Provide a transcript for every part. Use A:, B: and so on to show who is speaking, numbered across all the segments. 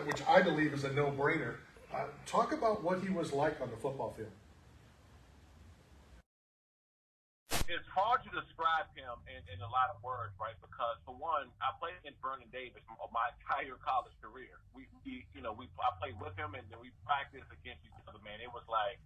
A: which I believe is a no-brainer. Talk about what he was like on the football field.
B: It's hard to describe him in a lot of words, right? Because for one, I played against Vernon Davis my entire college career. I played with him and then we practiced against each other, man. It was like,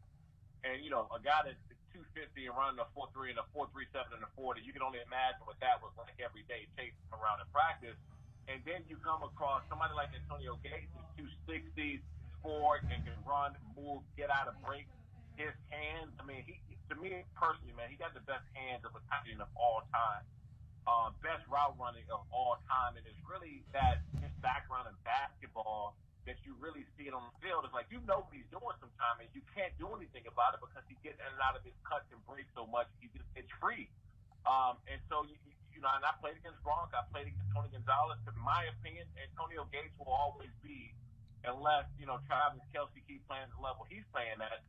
B: and a guy that's 250 and running a 4.3 and a 4.37 and a 40, you can only imagine what that was like every day chasing around in practice. And then you come across somebody like Antonio Gates, who's 260, sport, and can run, move, get out of break. His hands, I mean, to me personally, man, he got the best hands of a tight end of all time. Best route running of all time. And it's really that his background in basketball that you really see it on the field. It's like, what he's doing sometimes, and you can't do anything about it because he gets in and out of his cuts and breaks so much, it's free. And so, and I played against Gronk, I played against Tony Gonzalez. In my opinion, Antonio Gates will always be, unless, Travis Kelce keep playing the level he's playing at,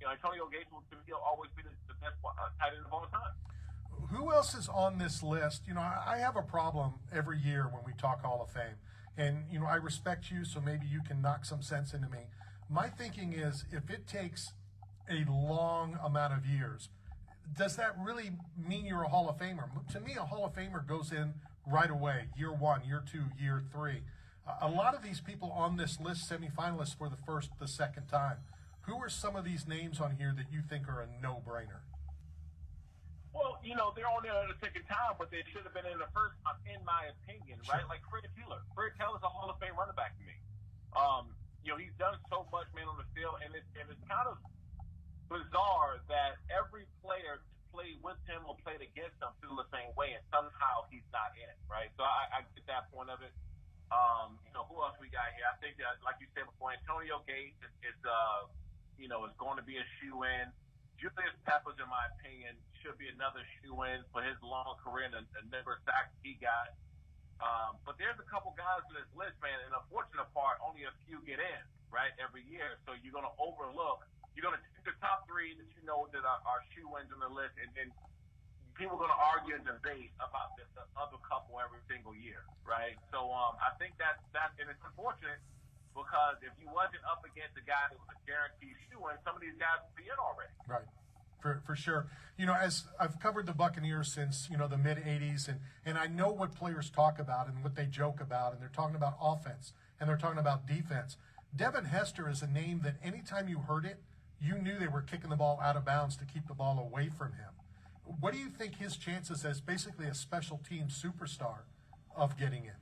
B: Antonio Gates will always be the best tight end of all time.
A: Who else is on this list? I have a problem every year when we talk Hall of Fame. And, I respect you, so maybe you can knock some sense into me. My thinking is, if it takes a long amount of years, does that really mean you're a Hall of Famer? To me, a Hall of Famer goes in right away, year 1, year 2, year 3. A lot of these people on this list, semifinalists for the second time. Who are some of these names on here that you think are a no-brainer?
B: Well, they're on there the second time, but they should have been in the first time, in my opinion, right?
A: Sure.
B: Like Fred Taylor. Fred Taylor's a Hall of Fame running back to me. He's done so much, man, on the field, and it's kind of bizarre that every player played with him or played against him feel the same way, and somehow he's not in it, right? So I get that point of it. Who else we got here? I think that, like you said before, Antonio Gates is going to be a shoe-in. Julius Peppers, in my opinion, should be another shoe-in for his long career and the number of sacks he got. But there's a couple guys on this list, man, and the unfortunate part, only a few get in, right, every year. So you're going to you're going to take the top 3 that that are shoe-ins on the list, and then people are going to argue and debate about the other couple every single year, right? So I think that's and it's unfortunate because if you wasn't up against a guy that was a guaranteed shoe-in, some of these guys would be in already.
A: Right. For sure. As I've covered the Buccaneers since, the mid-'80s, and I know what players talk about and what they joke about, and they're talking about offense, and they're talking about defense. Devin Hester is a name that anytime you heard it, you knew they were kicking the ball out of bounds to keep the ball away from him. What do you think his chances as basically a special team superstar of getting in?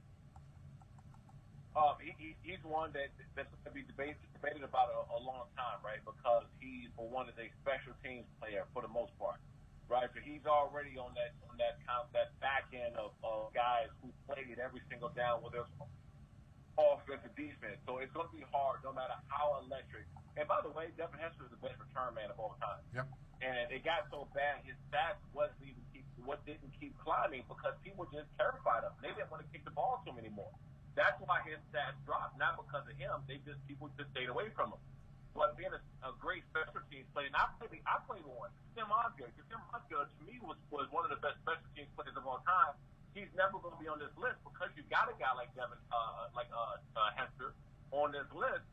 B: He's one that's going to be debated about a long time, right? Because he, for one, is a special teams player for the most part, right? So he's already on that back end of guys who played every single down, whether it's offense or defense. So it's going to be hard, no matter how electric. And by the way, Devin Hester is the best return man of all time.
A: Yep.
B: And it got so bad, his stats didn't keep climbing because people just terrified of him. They didn't want to kick the ball to him anymore. That's why his stats dropped, not because of him. People just stayed away from him. But being a great special teams player, and I played with one, Tim Osgood. Tim Osgood, to me, was one of the best special teams players of all time. He's never going to be on this list because you got a guy like Devin, Hester on this list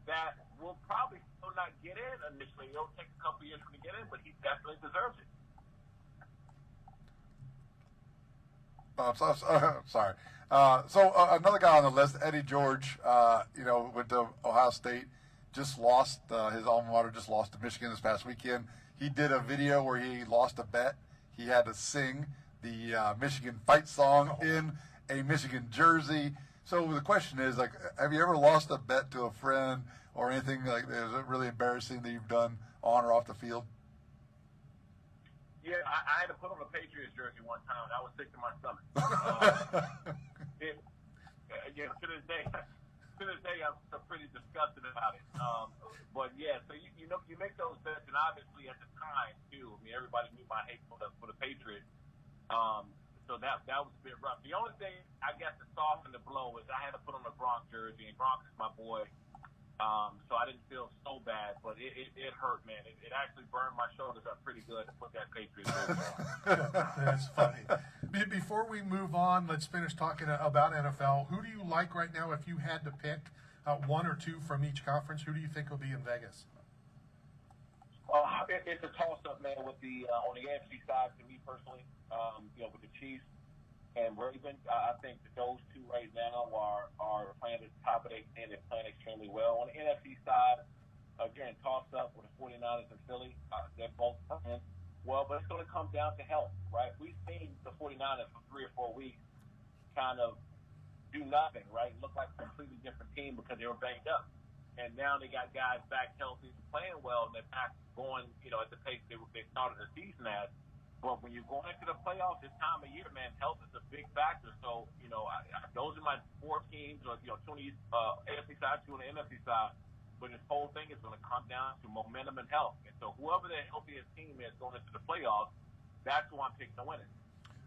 B: that will probably still not get in initially. It'll take a couple years to get in, but he definitely deserves it.
C: Sorry. So another guy on the list, Eddie George, went to Ohio State, just lost his alma mater, just lost to Michigan this past weekend. He did a video where he lost a bet. He had to sing the Michigan fight song in a Michigan jersey. So the question is, have you ever lost a bet to a friend or anything like that? Is it really embarrassing that you've done on or off the field?
B: Yeah, I had to put on a Patriots jersey one time, and I was sick to my stomach. To this day, I'm pretty disgusted about it. But yeah, so you make those bets, and obviously at the time too. I mean, everybody knew my hate for the Patriots. So that was a bit rough. The only thing I guess to soften the blow is I had to put on a Gronk jersey, and Gronk is my boy. So I didn't feel so bad, but it hurt, man. It actually burned my shoulders up pretty good to put that Patriots on.
A: That's funny. Before we move on, let's finish talking about NFL. Who do you like right now if you had to pick one or two from each conference? Who do you think will be in Vegas?
B: It's a toss-up, man, with the on the AFC side, to me personally, with the Chiefs and Ravens. I think that those two right now are playing at the top of their game and playing extremely well. On the NFC side, again, toss-up with the 49ers and Philly. They're both playing well, but it's going to come down to health, right? We've seen the 49ers for 3 or 4 weeks kind of do nothing, right? Look like a completely different team because they were banged up. And now they got guys back healthy and playing well, and they're back going, at the pace they started the season at. But when you're going into the playoffs this time of year, man, health is a big factor. So, those are my 4 teams, or, 2 on the AFC side, 2 on the NFC side. But this whole thing is going to come down to momentum and health. And so whoever the healthiest team is going into the playoffs, that's who I'm picking to win it.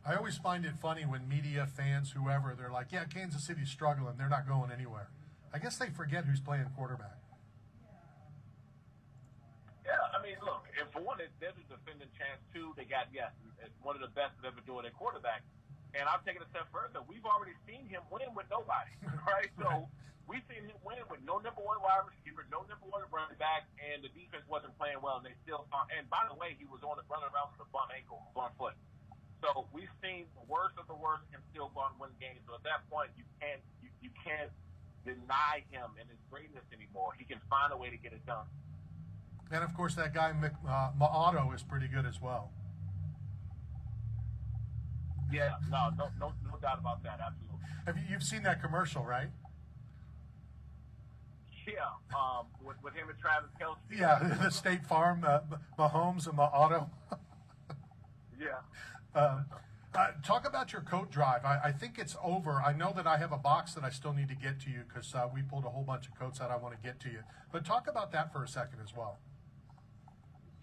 A: I always find it funny when media, fans, whoever, they're like, yeah, Kansas City's struggling. They're not going anywhere. I guess they forget who's playing quarterback.
B: Yeah, I mean, look, and for one, they're the defending champs, too. They got, one of the best to ever do it at quarterback. And I'll take it a step further. We've already seen him win with nobody, right? So we've seen him win with no number 1 wide receiver, no number 1 running back, and the defense wasn't playing well, and they still – and by the way, he was running around with a bum ankle, bum foot. So we've seen the worst of the worst and still go and win games. So at that point, you can't deny him and his greatness anymore. He can find a way to get it done.
A: And, of course, that guy, Ma'ato, is pretty good as well.
B: Yeah, no doubt about that, absolutely.
A: You've seen that commercial, right?
B: Yeah, with him and Travis Kelce.
A: Yeah, the State Farm, Mahomes and Ma'ato.
B: Yeah.
A: Talk about your coat drive. I think it's over. I know that I have a box that I still need to get to you because we pulled a whole bunch of coats that I want to get to you. But talk about that for a second as well.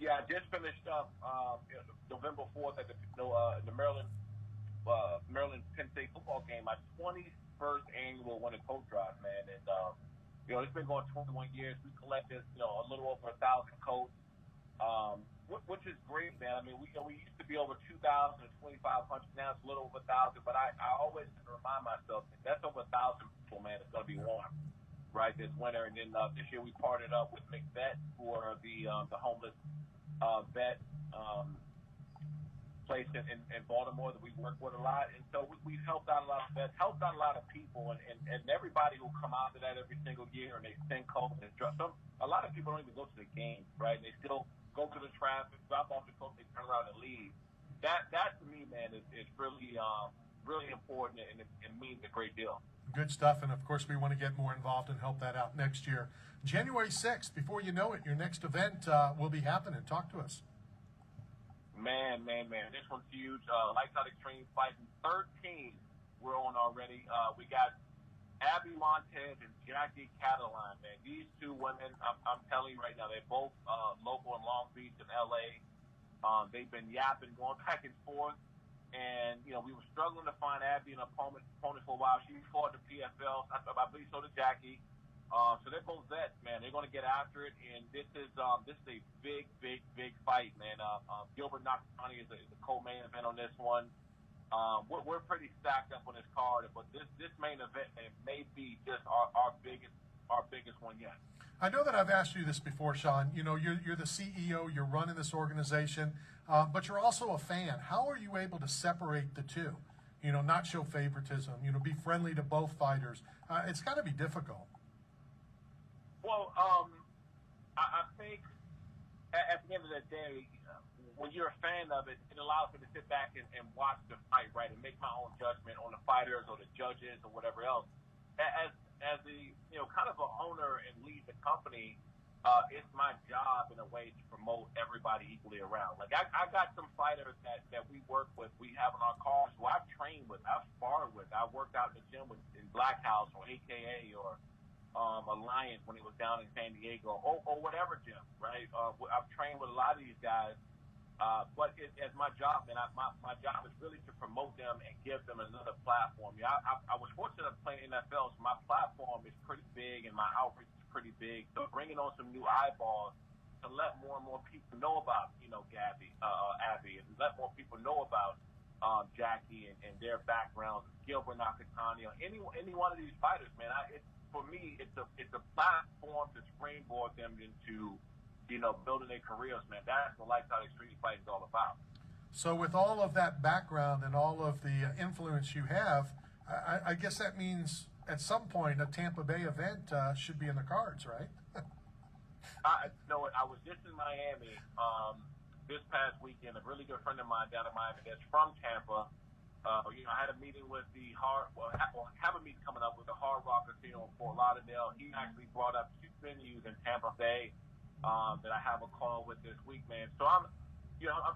B: Yeah, I just finished up November 4th at the Maryland Penn State football game. My 21st annual winter coat drive, man. And it's been going 21 years. We collected a little over 1,000 coats. Which is great, man. I mean, we used to be over 2,000 and 2,500. Now it's a little over 1,000. But I always remind myself that that's over 1,000 people, man. It's going to be warm, right, this winter. And then this year we partnered up with McVet for the homeless vet place in Baltimore that we work with a lot. And so we've helped out a lot of vets, helped out a lot of people, and everybody will come out to that every single year, and they send coats and drop. A lot of people don't even go to the game, right? They still go to the traffic, drop off the coat, they turn around and leave. That to me, man, is really really important, and it means a great deal.
A: Good stuff, and of course we want to get more involved and help that out next year. January 6th, before you know it, your next event will be happening. Talk to us. Man.
B: This one's huge. Out Xtreme Fighting 13 we're on already. We got Abby Montez and Jackie Cataline, man. These 2 women, I'm telling you right now, they're both local in Long Beach and L.A. They've been yapping, going back and forth. And, we were struggling to find Abby an opponent for a while. She fought the PFL. I believe so did Jackie. So they're both vets, man. They're going to get after it. And this is a big fight, man. Gilbert Nakatani is a co-main event on this one. We're pretty stacked up on this card, but this main event may be just our biggest one yet.
A: I know that I've asked you this before, Shawne. You're the CEO, you're running this organization, but you're also a fan. How are you able to separate the two? Not show favoritism, be friendly to both fighters. It's got to be difficult.
B: Well, I think at the end of the day, when you're a fan of it, it allows me to sit back and watch the fight, right, and make my own judgment on the fighters or the judges or whatever else. As the kind of an owner and lead the company, it's my job in a way to promote everybody equally around. Like I got some fighters that we work with, we have on our cars who I've trained with, I've sparred with, I worked out in the gym in Black House or AKA or Alliance when he was down in San Diego or whatever gym, right? I've trained with a lot of these guys. But as my job, man, my job is really to promote them and give them another platform. I was fortunate to play in NFL, so my platform is pretty big and my outreach is pretty big. So bringing on some new eyeballs to let more and more people know about, Abby, and let more people know about Jackie and their backgrounds, Gilbert Nakatani, any one of these fighters, man. For me, it's a platform to springboard them into, building their careers, man. That's what Out Xtreme Fighting is all about.
A: So with all of that background and all of the influence you have, I guess that means at some point a Tampa Bay event should be in the cards, right?
B: I was just in Miami this past weekend. A really good friend of mine down in Miami that's from Tampa. I had a meeting with have a meeting coming up with the Hard Rock Casino in Fort Lauderdale. He actually brought up 2 venues in Tampa Bay that I have a call with this week, man. So I'm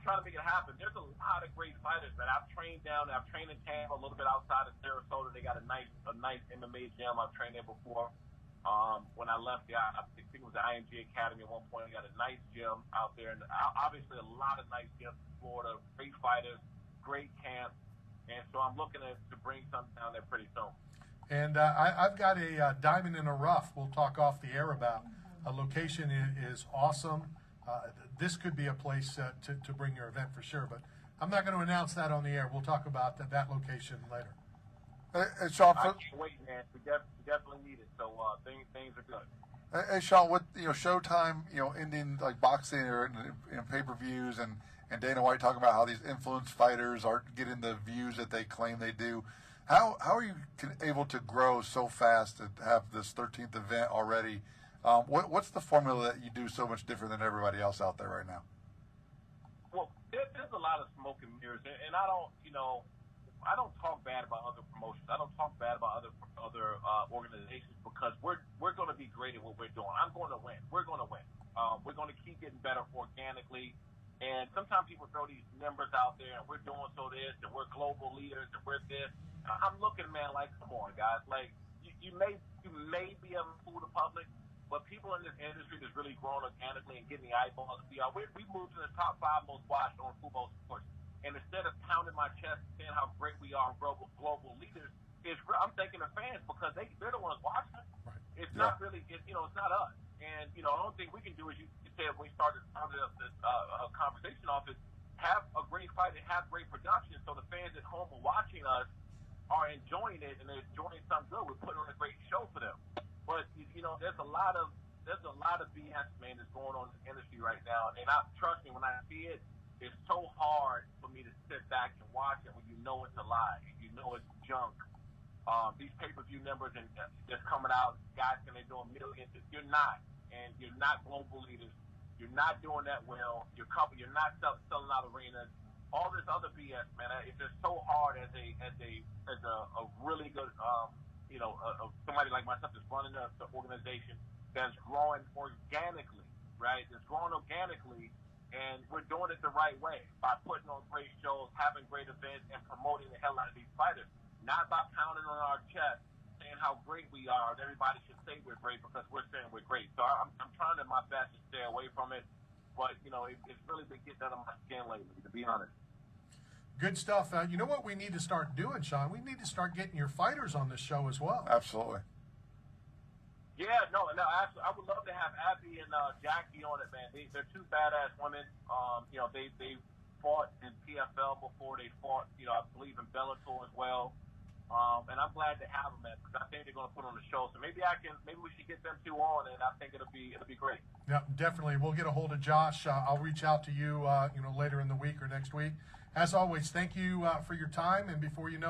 B: trying to make it happen. There's a lot of great fighters, man. I've trained down. I've trained in Tampa, a little bit outside of Sarasota. They got a nice MMA gym. I've trained there before. When I left there, I think it was the IMG Academy at one point. They got a nice gym out there, and obviously a lot of nice gyms in Florida. Great fighters, great camps, and so I'm looking to bring something down there pretty soon. And
A: I've got a diamond in a rough we'll talk off the air about. A location is awesome. This could be a place to bring your event for sure, but I'm not going to announce that on the air. We'll talk about that location later.
C: Hey, Shawne,
B: I can't wait, man. We definitely need it. So things are good.
C: Hey, Shawne, with Showtime, ending like boxing or pay-per-views, and Dana White talking about how these influence fighters aren't getting the views that they claim they do. How are you able to grow so fast and have this 13th event already? What's the formula that you do so much different than everybody else out there right now?
B: Well, there's a lot of smoke and mirrors, and I don't talk bad about other promotions. I don't talk bad about other organizations because we're going to be great at what we're doing. I'm going to win. We're going to win. We're going to keep getting better organically. And sometimes people throw these numbers out there, and we're doing this, and we're global leaders, and we're this. I'm looking, man, like, come on, guys. Like, you may be able to fool the public, but people in this industry that's really growing organically and getting the eyeballs we moved to the top 5 most watched on Fubo Sports. And instead of pounding my chest and saying how great we are global leaders, I'm thanking the fans because they're the ones watching.
A: Right.
B: It's not really, it's not us. And, the only thing we can do, as you said when we started this conversation off, is have a great fight and have great production so the fans at home are watching us are enjoying it and they're enjoying something good. We're putting on a great show for them. But, there's a lot of BS, man, that's going on in the industry right now. And trust me, when I see it, it's so hard for me to sit back and watch it when you know it's a lie. You know it's junk. These pay-per-view numbers and just coming out, guys saying they're doing millions. You're not. And you're not global leaders. You're not doing that well. Your company, you're not selling out arenas. All this other BS, man. It's just so hard as a really good, somebody like myself that's running the organization that's growing organically, right? That's growing organically. And we're doing it the right way by putting on great shows, having great events, and promoting the hell out of these fighters. Not by pounding on our chest, saying how great we are. And everybody should say we're great because we're saying we're great. So I'm trying my best to stay away from it. But, it's really been getting under my skin lately, to be honest.
A: Good stuff. You know what we need to start doing, Shawne? We need to start getting your fighters on this show as well.
C: Absolutely.
B: Yeah, no, I would love to have Abby and Jackie on it, man. They're 2 badass women. They fought in PFL before. They fought, I believe in Bellator as well. And I'm glad to have them, man, because I think they're going to put on the show. So maybe we should get them 2 on, and I think it'll be great.
A: Yeah, definitely. We'll get a hold of Josh. I'll reach out to you, later in the week or next week. As always, thank you for your time. And before you know